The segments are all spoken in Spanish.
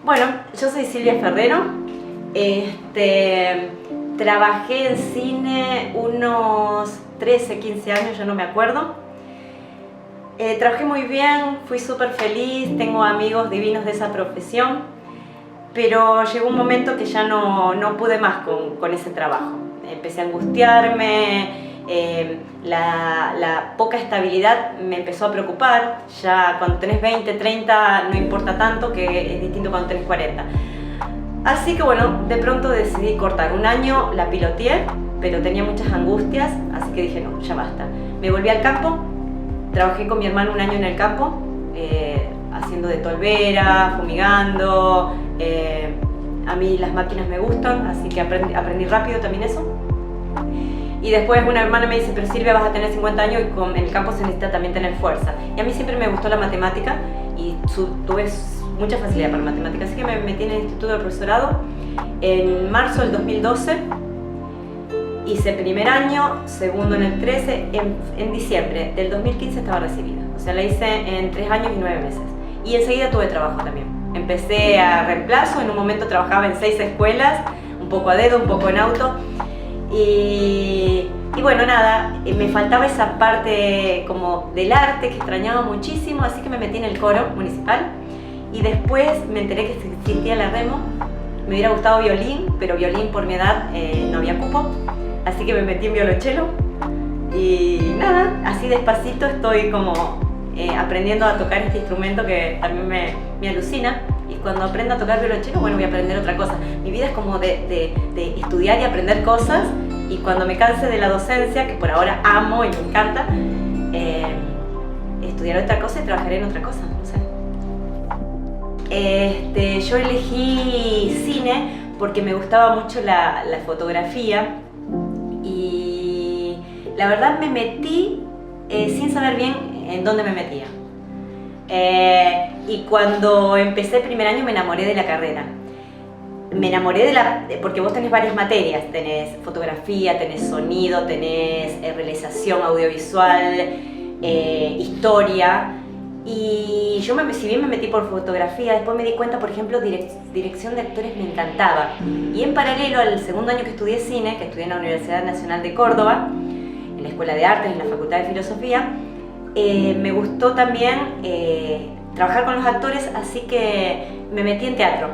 Bueno, yo soy Silvia Ferrero. Trabajé en cine unos 13, 15 años, ya no me acuerdo. Trabajé muy bien, fui súper feliz, tengo amigos divinos de esa profesión, pero llegó un momento que ya no pude más con ese trabajo. Empecé a angustiarme, la poca estabilidad me empezó a preocupar. Ya cuando tenés 20, 30 no importa tanto, que es distinto cuando tenés 40. Así que bueno, de pronto decidí cortar. Un año la piloteé, pero tenía muchas angustias, así que dije no, ya basta. Me volví al campo, trabajé con mi hermano un año en el campo, haciendo de tolvera, fumigando. A mí las máquinas me gustan, así que aprendí rápido también eso. Y después una hermana me dice, pero Silvia, vas a tener 50 años y en el campo se necesita también tener fuerza. Y a mí siempre me gustó la matemática y tuve mucha facilidad para matemáticas, así que me metí en el Instituto de Profesorado. En marzo del 2012 hice primer año, segundo en el 13, en diciembre del 2015 estaba recibida. O sea, la hice en 3 años y 9 meses. Y enseguida tuve trabajo también. Empecé a reemplazo, en un momento trabajaba en 6 escuelas, un poco a dedo, un poco en auto. Y bueno, nada, me faltaba esa parte como del arte que extrañaba muchísimo, así que me metí en el coro municipal. Y después me enteré que existía la remo. Me hubiera gustado violín, pero violín por mi edad no había cupo, así que me metí en violonchelo. Y nada, así despacito estoy como aprendiendo a tocar este instrumento que también me alucina. Y cuando aprenda a tocar violonchelo, bueno, voy a aprender otra cosa. Mi vida es como de estudiar y aprender cosas, y cuando me canse de la docencia, que por ahora amo y me encanta, estudiaré otra cosa y trabajaré en otra cosa, no sé. Yo elegí cine porque me gustaba mucho la fotografía, y la verdad me metí sin saber bien en dónde me metía. Y cuando empecé el primer año me enamoré de la carrera. Me enamoré porque vos tenés varias materias, tenés fotografía, tenés sonido, tenés realización audiovisual, historia. Y yo si bien me metí por fotografía, después me di cuenta, por ejemplo, dirección de actores me encantaba. Y en paralelo al segundo año que estudié cine, que estudié en la Universidad Nacional de Córdoba, en la Escuela de Artes, en la Facultad de Filosofía, me gustó también trabajar con los actores, así que me metí en teatro.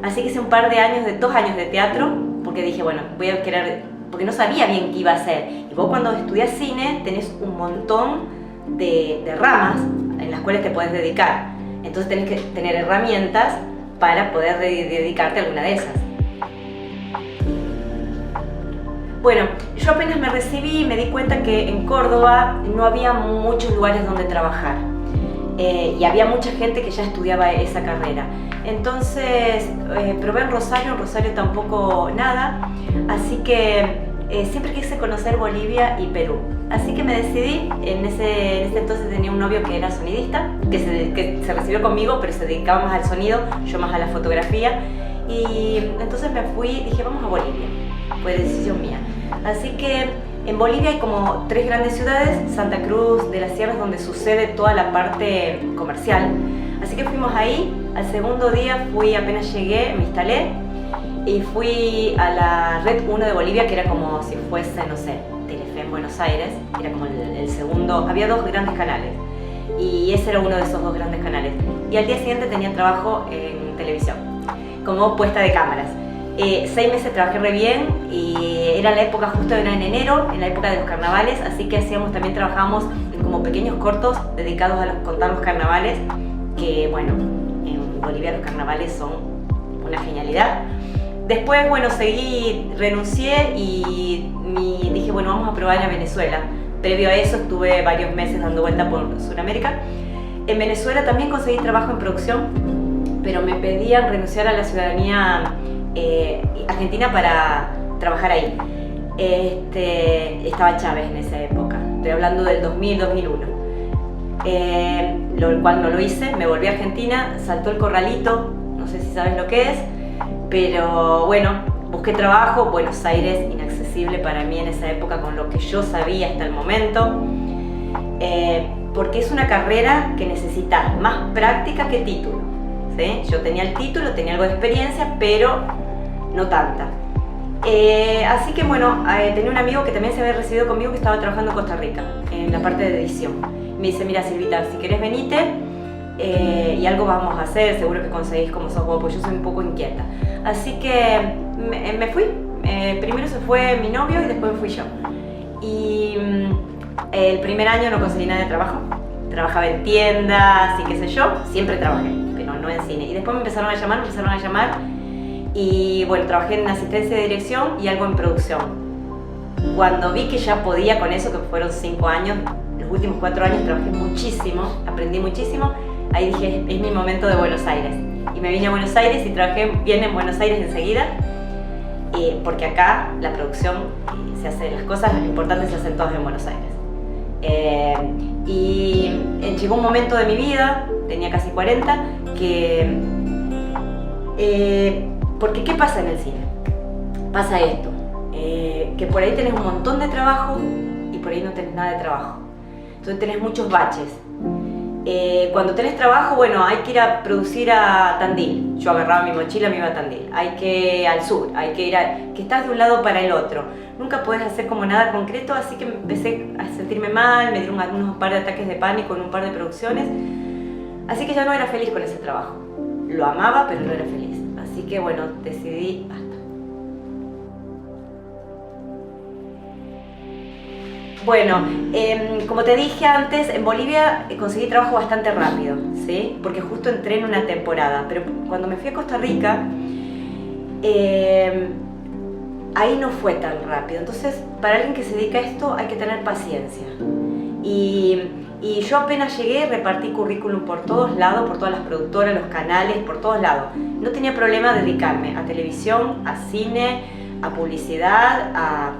Así que hice un par de años, 2 años de teatro, porque dije, bueno, voy a querer, porque no sabía bien qué iba a hacer. Y vos cuando estudias cine tenés un montón de ramas en las cuales te podés dedicar. Entonces tenés que tener herramientas para poder dedicarte a alguna de esas. Bueno, yo apenas me recibí me di cuenta que en Córdoba no había muchos lugares donde trabajar. Y había mucha gente que ya estudiaba esa carrera. Entonces probé en Rosario tampoco nada, así que siempre quise conocer Bolivia y Perú. Así que me decidí, en ese entonces tenía un novio que era sonidista, que se recibió conmigo, pero se dedicaba más al sonido, yo más a la fotografía. Y entonces me fui, dije vamos a Bolivia, fue decisión mía. Así que en Bolivia hay como 3 grandes ciudades, Santa Cruz de las Sierras, donde sucede toda la parte comercial. Así que fuimos ahí. Al segundo día apenas llegué, me instalé y fui a la Red 1 de Bolivia, que era como si fuese, no sé, Telefe en Buenos Aires. Era como el segundo, había 2 grandes canales y ese era uno de esos 2 grandes canales. Y al día siguiente tenía trabajo en televisión, como puesta de cámaras. 6 meses trabajé re bien y era la época justo en enero, en la época de los carnavales, así que trabajábamos en como pequeños cortos dedicados a contar los carnavales, que bueno, en Bolivia los carnavales son una genialidad. Después, bueno, renuncié y dije, bueno, vamos a probar a Venezuela. Previo a eso estuve varios meses dando vuelta por Sudamérica. En Venezuela también conseguí trabajo en producción, pero me pedían renunciar a la ciudadanía argentina para trabajar ahí. Estaba Chávez en esa época, estoy hablando del 2000-2001, lo cual no lo hice. Me volví a Argentina, saltó el corralito, no sé si sabes lo que es, pero bueno, busqué trabajo. Buenos Aires, inaccesible para mí en esa época con lo que yo sabía hasta el momento, porque es una carrera que necesita más práctica que título. ¿sí? Yo tenía el título, tenía algo de experiencia, pero no tanta. Así que bueno, tenía un amigo que también se había recibido conmigo que estaba trabajando en Costa Rica, en la parte de edición. Me dice, mira Silvita, si querés venite y algo vamos a hacer, seguro que conseguís como sos vos, porque yo soy un poco inquieta. Así que me fui. Primero se fue mi novio y después fui yo. Y el primer año no conseguí nada de trabajo. Trabajaba en tiendas y qué sé yo, siempre trabajé, pero no en cine. Y después me empezaron a llamar. Y bueno, trabajé en asistencia de dirección y algo en producción. Cuando vi que ya podía con eso, que fueron 5 años, los últimos 4 años trabajé muchísimo, aprendí muchísimo, ahí dije, es mi momento de Buenos Aires. Y me vine a Buenos Aires y trabajé bien en Buenos Aires enseguida, porque acá la producción se hace, las cosas importantes se hacen todas en Buenos Aires. Y llegó un momento de mi vida, tenía casi 40, que... porque ¿qué pasa en el cine? Pasa esto, que por ahí tenés un montón de trabajo y por ahí no tenés nada de trabajo. Entonces tenés muchos baches. Cuando tenés trabajo, bueno, hay que ir a producir a Tandil. Yo agarraba mi mochila, me iba a Tandil. Hay que ir al sur, hay que ir que estás de un lado para el otro. Nunca podés hacer como nada concreto, así que empecé a sentirme mal, me dieron un par de ataques de pánico en un par de producciones. Así que ya no era feliz con ese trabajo. Lo amaba, pero no era feliz. Así que bueno, decidí basta. Bueno, como te dije antes, en Bolivia conseguí trabajo bastante rápido, ¿sí? Porque justo entré en una temporada, pero cuando me fui a Costa Rica, ahí no fue tan rápido. Entonces, para alguien que se dedica a esto hay que tener paciencia. Y yo apenas llegué, repartí currículum por todos lados, por todas las productoras, los canales, por todos lados. No tenía problema dedicarme a televisión, a cine, a publicidad,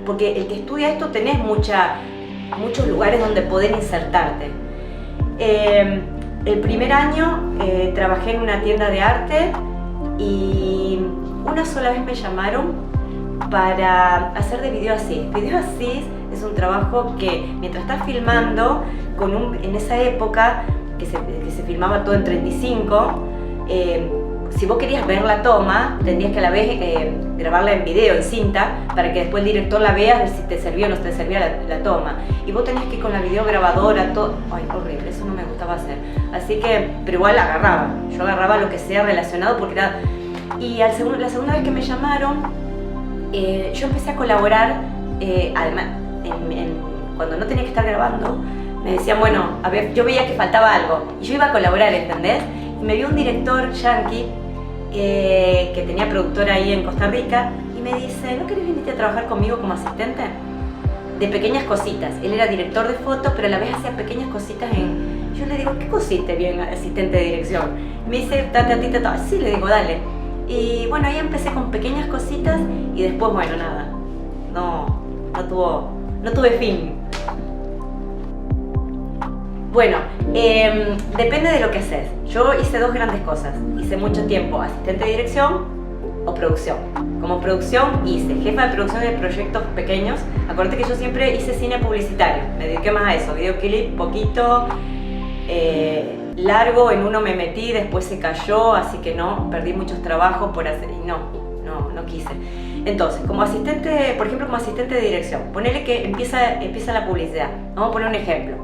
porque el que estudia esto tenés muchos lugares donde poder insertarte. El primer año trabajé en una tienda de arte y una sola vez me llamaron para hacer de video assist. Video assist es un trabajo que mientras estás filmando, en esa época que se filmaba todo en 35, si vos querías ver la toma, tendrías que a la vez grabarla en video, en cinta, para que después el director la vea, a ver si te servía o no te servía la toma. Y vos tenías que ir con la videograbadora, todo. Ay, horrible, eso no me gustaba hacer. Así que, pero igual agarraba. Yo agarraba lo que sea relacionado porque era... Y la segunda vez que me llamaron, yo empecé a colaborar, además, cuando no tenía que estar grabando, me decían, bueno, a ver, yo veía que faltaba algo y yo iba a colaborar, ¿entendés? Y me vio un director yankee que tenía productora ahí en Costa Rica y me dice, ¿no querés venirte a trabajar conmigo como asistente? De pequeñas cositas. Él era director de foto, pero a la vez hacía pequeñas cositas en... Yo le digo, ¿qué cosita bien asistente de dirección? Me dice, tata. Sí, le digo, dale. Y bueno, ahí empecé con pequeñas cositas y después, bueno, nada, no tuve fin. Bueno, depende de lo que haces. Yo hice 2 grandes cosas. Hice mucho tiempo asistente de dirección o producción. Como producción hice jefa de producción de proyectos pequeños. Acuérdate que yo siempre hice cine publicitario. Me dediqué más a eso, videoclip, poquito, largo, en uno me metí, después se cayó, así que no, perdí muchos trabajos por hacer y no quise. Entonces, como asistente, por ejemplo, como asistente de dirección, ponele que empieza la publicidad. Vamos a poner un ejemplo.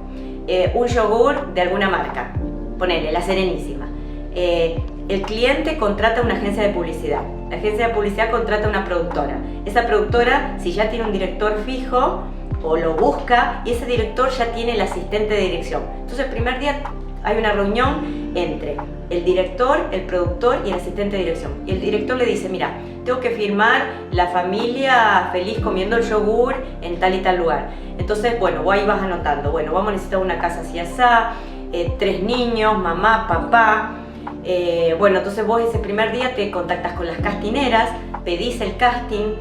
Un yogur de alguna marca, ponele, La Serenísima. El cliente contrata una agencia de publicidad. La agencia de publicidad contrata una productora. Esa productora, si ya tiene un director fijo, o lo busca, y ese director ya tiene el asistente de dirección. Entonces, el primer día hay una reunión entre el director, el productor y el asistente de dirección. Y el director le dice, mira, tengo que firmar la familia feliz comiendo el yogur en tal y tal lugar. Entonces, bueno, vos ahí vas anotando, bueno, vamos a necesitar una casa así asá, 3 niños, mamá, papá. Bueno, entonces vos ese primer día te contactas con las castineras, pedís el casting,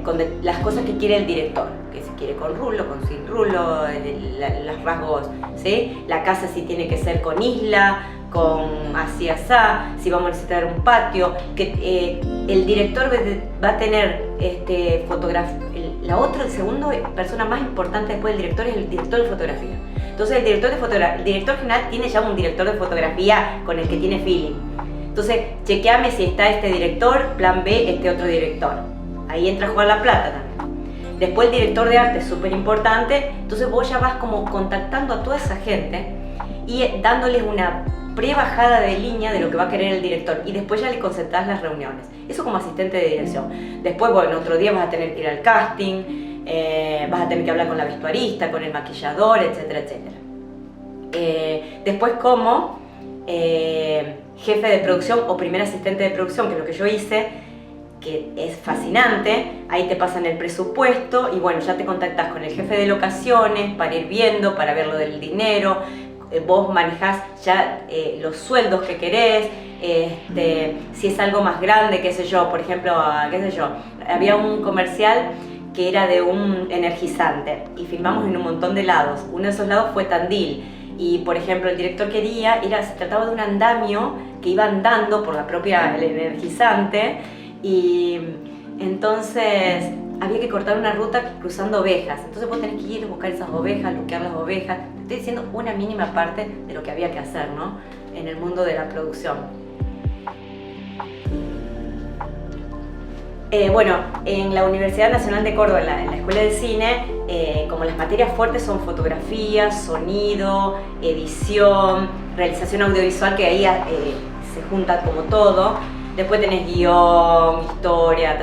con las cosas que quiere el director, que si quiere con rulo, con sin rulo, los rasgos, ¿sí? La casa si tiene que ser con isla, con así asá, si vamos a necesitar un patio, que el director va a tener fotografía. La segunda persona más importante después del director es el director de fotografía. Entonces el director general tiene ya un director de fotografía con el que tiene feeling. Entonces, chequeame si está este director, plan B, este otro director. Ahí entra a jugar la plata también. Después el director de arte es súper importante, entonces vos ya vas como contactando a toda esa gente y dándoles una pre-bajada de línea de lo que va a querer el director, y después ya le concertás las reuniones. Eso como asistente de dirección. Después, bueno, otro día vas a tener que ir al casting, vas a tener que hablar con la vestuarista, con el maquillador, etcétera, etcétera. Después como jefe de producción o primer asistente de producción, que es lo que yo hice, que es fascinante. Ahí te pasan el presupuesto y bueno, ya te contactas con el jefe de locaciones para ir viendo, para ver lo del dinero. Vos manejás ya los sueldos que querés, si es algo más grande, qué sé yo, por ejemplo, había un comercial que era de un energizante y filmamos en un montón de lados. Uno de esos lados fue Tandil y, por ejemplo, el director quería, se trataba de un andamio que iba andando por la propia el energizante, y entonces había que cortar una ruta cruzando ovejas. Entonces vos tenés que ir a buscar esas ovejas, luquear las ovejas. Te estoy diciendo una mínima parte de lo que había que hacer, ¿no?, en el mundo de la producción. Bueno, en la Universidad Nacional de Córdoba, en la Escuela de Cine, como las materias fuertes son fotografía, sonido, edición, realización audiovisual, que ahí se junta como todo. Después tenés guión, historia,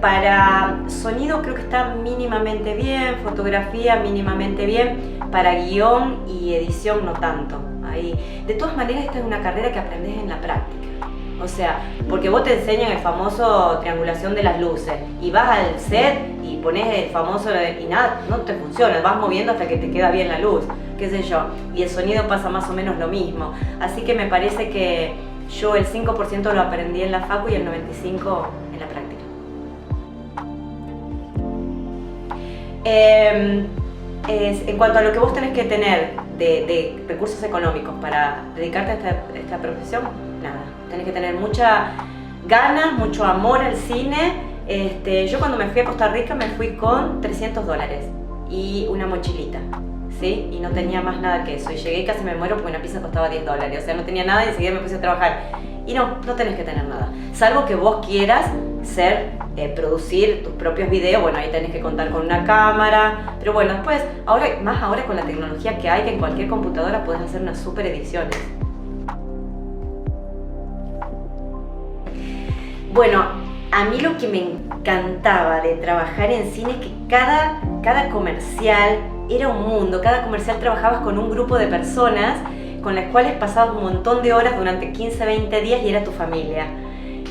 para sonido creo que está mínimamente bien, fotografía mínimamente bien, para guión y edición no tanto. Ahí. De todas maneras, esta es una carrera que aprendes en la práctica. O sea, porque vos te enseñan el famoso triangulación de las luces y vas al set y pones el famoso y nada, no te funciona, vas moviendo hasta que te queda bien la luz, qué sé yo. Y el sonido pasa más o menos lo mismo. Así que me parece que yo el 5% lo aprendí en la facu y el 95% en la práctica. En cuanto a lo que vos tenés que tener de recursos económicos para dedicarte a esta profesión, nada. Tenés que tener mucha ganas, mucho amor al cine. Yo cuando me fui a Costa Rica me fui con $300 y una mochilita, ¿sí? Y no tenía más nada que eso. Y llegué y casi me muero porque una pizza costaba $10. O sea, no tenía nada y enseguida me puse a trabajar. Y no tenés que tener nada. Salvo que vos quieras producir tus propios videos, bueno, ahí tenés que contar con una cámara. Pero bueno, después, más ahora con la tecnología que hay, que en cualquier computadora podés hacer unas super ediciones. Bueno, a mí lo que me encantaba de trabajar en cine es que cada comercial era un mundo. Cada comercial trabajabas con un grupo de personas con las cuales pasabas un montón de horas durante 15, 20 días y era tu familia.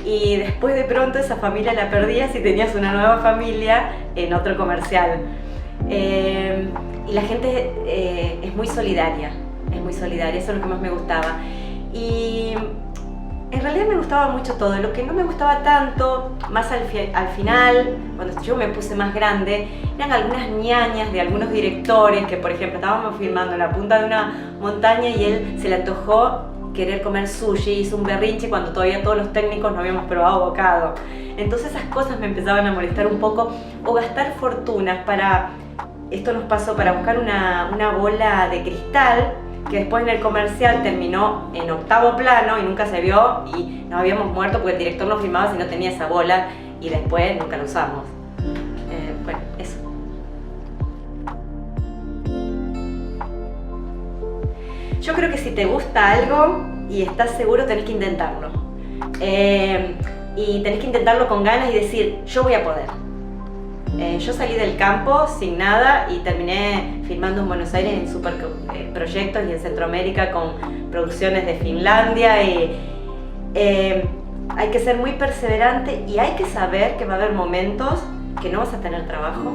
Y después de pronto esa familia la perdías y tenías una nueva familia en otro comercial. Y la gente es muy solidaria, eso es lo que más me gustaba. Y en realidad me gustaba mucho todo. Lo que no me gustaba tanto, más al final, cuando yo me puse más grande, eran algunas ñañas de algunos directores que, por ejemplo, estábamos filmando en la punta de una montaña y él se le antojó querer comer sushi, hizo un berrinche cuando todavía todos los técnicos no habíamos probado bocado. Entonces esas cosas me empezaban a molestar un poco, o gastar fortunas esto nos pasó, para buscar una bola de cristal que después en el comercial terminó en 8º plano y nunca se vio, y nos habíamos muerto porque el director no filmaba si no tenía esa bola, y después nunca la usamos. Bueno, eso. Yo creo que si te gusta algo y estás seguro, tenés que intentarlo. Y tenés que intentarlo con ganas y decir, yo voy a poder. Yo salí del campo sin nada y terminé filmando en Buenos Aires en super proyectos y en Centroamérica con producciones de Finlandia. Y hay que ser muy perseverante y hay que saber que va a haber momentos que no vas a tener trabajo,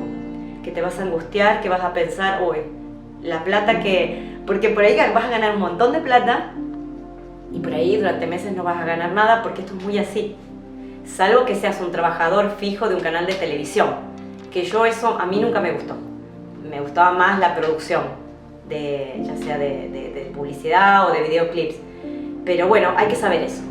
que te vas a angustiar, que vas a pensar, uy, la plata porque por ahí vas a ganar un montón de plata y por ahí durante meses no vas a ganar nada, porque esto es muy así. Salvo que seas un trabajador fijo de un canal de televisión, que eso a mí nunca me gustó. Me gustaba más la producción, ya sea de publicidad o de videoclips. Pero bueno, hay que saber eso.